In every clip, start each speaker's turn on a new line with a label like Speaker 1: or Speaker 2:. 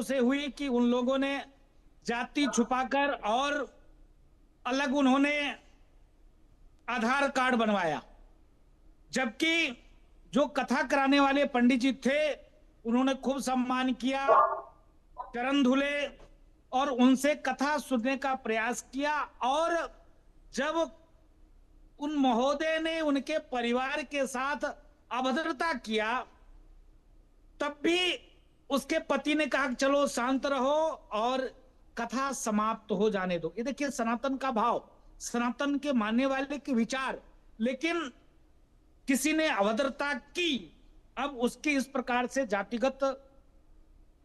Speaker 1: से हुई कि उन लोगों ने जाति छुपाकर और अलग उन्होंने आधार कार्ड बनवाया, जबकि जो कथा कराने वाले पंडित जी थे उन्होंने खूब सम्मान किया, चरण धुले और उनसे कथा सुनने का प्रयास किया। और जब उन महोदय ने उनके परिवार के साथ अभद्रता किया, तब भी उसके पति ने कहा चलो शांत रहो और कथा समाप्त हो जाने दो। ये देखिए सनातन का भाव, सनातन के मानने वाले के विचार। लेकिन किसी ने अभद्रता की, अब उसके इस प्रकार से जातिगत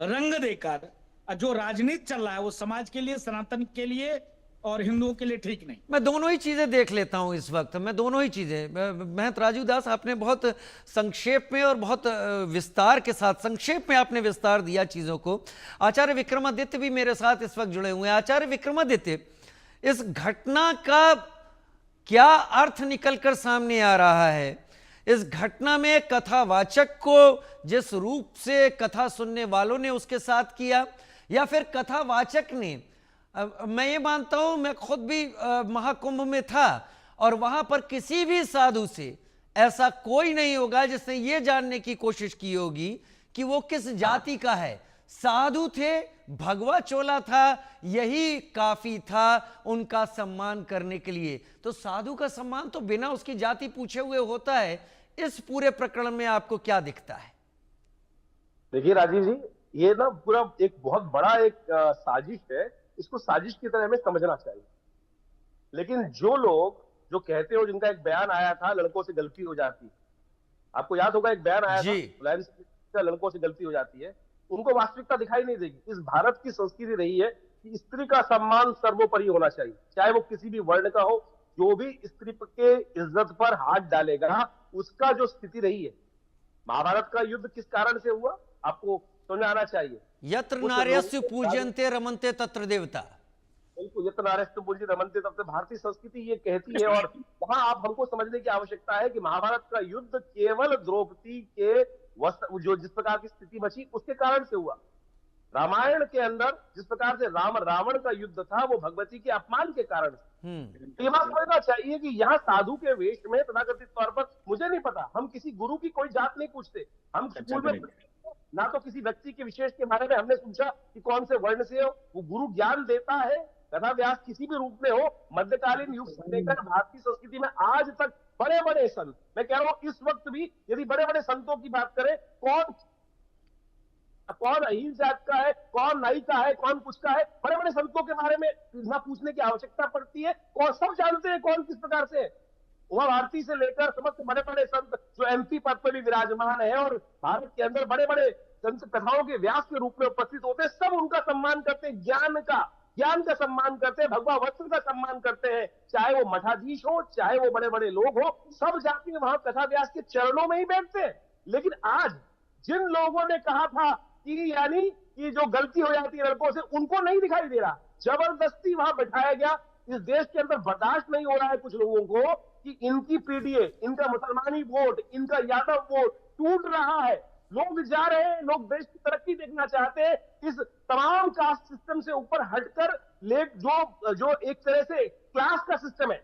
Speaker 1: रंग देकर जो राजनीति चल रहा है वो समाज के लिए, सनातन के लिए और हिंदुओं के लिए ठीक नहीं।
Speaker 2: मैं दोनों ही चीजें देख लेता हूं इस वक्त, मैं दोनों ही चीजें। महंत राजू दास, आपने बहुत संक्षेप में और बहुत विस्तार के साथ, संक्षेप में आपने विस्तार दिया चीजों को। आचार्य विक्रमादित्य भी मेरे साथ इस वक्त जुड़े हुए हैं। आचार्य विक्रमादित्य, इस घटना का क्या अर्थ निकलकर सामने आ रहा है? इस घटना में कथावाचक को जिस रूप से कथा सुनने वालों ने उसके साथ किया, या फिर कथावाचक ने, मैं ये मानता हूं, मैं खुद भी महाकुंभ में था और वहां पर किसी भी साधु से ऐसा कोई नहीं होगा जिसने ये जानने की कोशिश की होगी कि वो किस जाति का है। साधु थे, भगवा चोला था, यही काफी था उनका सम्मान करने के लिए। तो साधु का सम्मान तो बिना उसकी जाति पूछे हुए होता है। इस पूरे प्रकरण में आपको क्या दिखता है?
Speaker 3: देखिए राजीव जी, ये ना पूरा एक बहुत बड़ा एक साजिश है। इसको साजिश की तरह हमें समझना चाहिए। लेकिन जो लोग जो कहते हो, जिनका एक बयान आया था लड़कों से गलती हो जाती, आपको याद होगा एक बयान आया था रिलायंस का, लड़कों से गलती हो जाती है, उनको वास्तविकता दिखाई नहीं देगी। इस भारत की संस्कृति रही है कि स्त्री का सम्मान सर्वोपरि होना चाहिए, चाहे वो किसी भी वर्ण का हो। जो भी स्त्री के इज्जत पर हाथ डालेगा उसका जो स्थिति रही है। महाभारत का युद्ध किस कारण से हुआ आपको समझ आना चाहिए।
Speaker 2: यत्र नार्यस्तु पूज्यन्ते रमन्ते तत्र देवता।
Speaker 3: बिल्कुल, यत्र नार्यस्तु पूज्यन्ते रमन्ते तत्र। भारतीय संस्कृति ये कहती है, और वहां आप हमको समझने की आवश्यकता है कि महाभारत का युद्ध केवल द्रौपदी के जो जिस प्रकार की स्थिति बची उसके कारण से हुआ। रामायण के अंदर जिस प्रकार से राम रावण का युद्ध था वो भगवती के अपमान के कारण से। ये बात समझना चाहिए कि यहाँ साधु के वेश में तथाकथित तौर पर, मुझे नहीं पता, हम किसी गुरु की कोई जात नहीं पूछते। हम स्कूल में ना तो किसी व्यक्ति के विशेष के बारे में हमने पूछा कि कौन से वर्ण से हो। वो गुरु ज्ञान देता है, कथा व्यास किसी भी रूप में हो। मध्यकालीन युग से लेकर भारतीय संस्कृति में आज तक बड़े बड़े संत, मैं कह रहा हूं इस वक्त भी यदि बड़े बड़े संतों की बात करें, कौन अहीन जात का है, कौन नाई का है, कौन कुछ का है, बड़े बड़े संतों के बारे में ना पूछने की आवश्यकता पड़ती है। कौन सब जानते हैं कौन किस प्रकार से है। उमा भारती से लेकर समस्त बड़े बड़े संत जो एमपी पद पर भी विराजमान है और भारत के अंदर बड़े बड़े संत कथाओं के व्यास के रूप में उपस्थित होते हैं, सब उनका सम्मान करते हैं। ज्ञान का सम्मान करते हैं, भगवा वस्त्र का सम्मान करते हैं। चाहे वो मठाधीश हो, चाहे वो बड़े बड़े लोग हो, सब जाके वहां कथा व्यास के चरणों में ही बैठते हैं। लेकिन आज जिन लोगों ने कहा था कि यानी कि जो गलती हो जाती है लड़कों से, उनको नहीं दिखाई दे रहा, जबरदस्ती वहां बैठाया गया। इस देश के अंदर बर्दाश्त नहीं हो रहा है कुछ लोगों को कि इनकी पीडीए, इनका मुसलमानी वोट, इनका यादव वोट टूट रहा है। लोग जा रहे हैं, लोग देश की तरक्की देखना चाहते हैं। इस तमाम कास्ट सिस्टम से ऊपर हटकर जो एक तरह से क्लास का सिस्टम है,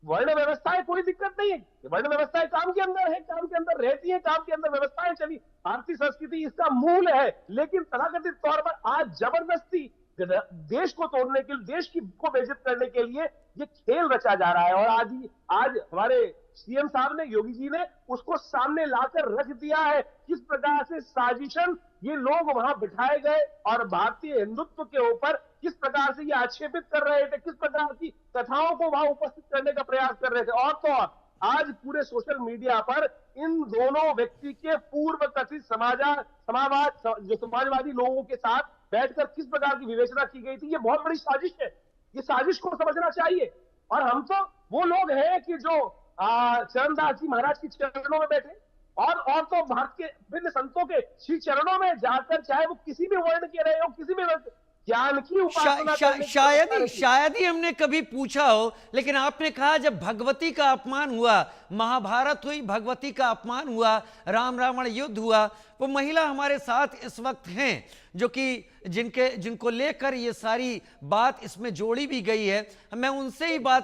Speaker 3: वर्ण व्यवस्थाएं, कोई दिक्कत नहीं है। वर्ण व्यवस्थाएं काम के अंदर है, काम के अंदर रहती है, काम के अंदर व्यवस्थाएं चली। भारतीय संस्कृति इसका मूल है। लेकिन तथाकथित तौर पर आज जबरदस्ती देश को तोड़ने के लिए, देश की को बेइज्जत करने के लिए ये खेल रचा जा रहा है। और आज हमारे सीएम साहब ने, योगी जी ने उसको सामने लाकर रख दिया है। किस प्रकार से साजिशन ये लोग वहां बिठाए गए और भारतीय हिंदुत्व के ऊपर किस प्रकार से ये आक्षेपित कर रहे थे, किस प्रकार की कथाओं को वहां उपस्थित करने का प्रयास कर रहे थे। और तो और आज पूरे सोशल मीडिया पर इन दोनों व्यक्ति के पूर्व कथित जो समाजवादी लोगों के साथ बैठकर किस प्रकार की विवेचना की गई थी, ये बहुत बड़ी साजिश है। ये साजिश को समझना चाहिए। और हम तो वो लोग हैं कि जो चरणदास जी महाराज के चरणों में बैठे, और तो भारत के विभिन्न संतों के श्री चरणों में जाकर, चाहे वो किसी भी वर्ण के रहे हो, किसी भी ज्ञान की उपासना करने की
Speaker 2: शायद
Speaker 3: व्यवस्था
Speaker 2: ही
Speaker 3: रखी।
Speaker 2: शायद ही हमने कभी पूछा हो, लेकिन आपने कहा जब भगवती का अपमान हुआ, महाभारत हुई, भगवती का अपमान हुआ, राम रावण युद्ध हुआ, वो महिला हमारे साथ इस वक्त हैं जो कि जिनको लेकर ये सारी बात इसमें जोड़ी भी गई है। मैं उनसे ही बात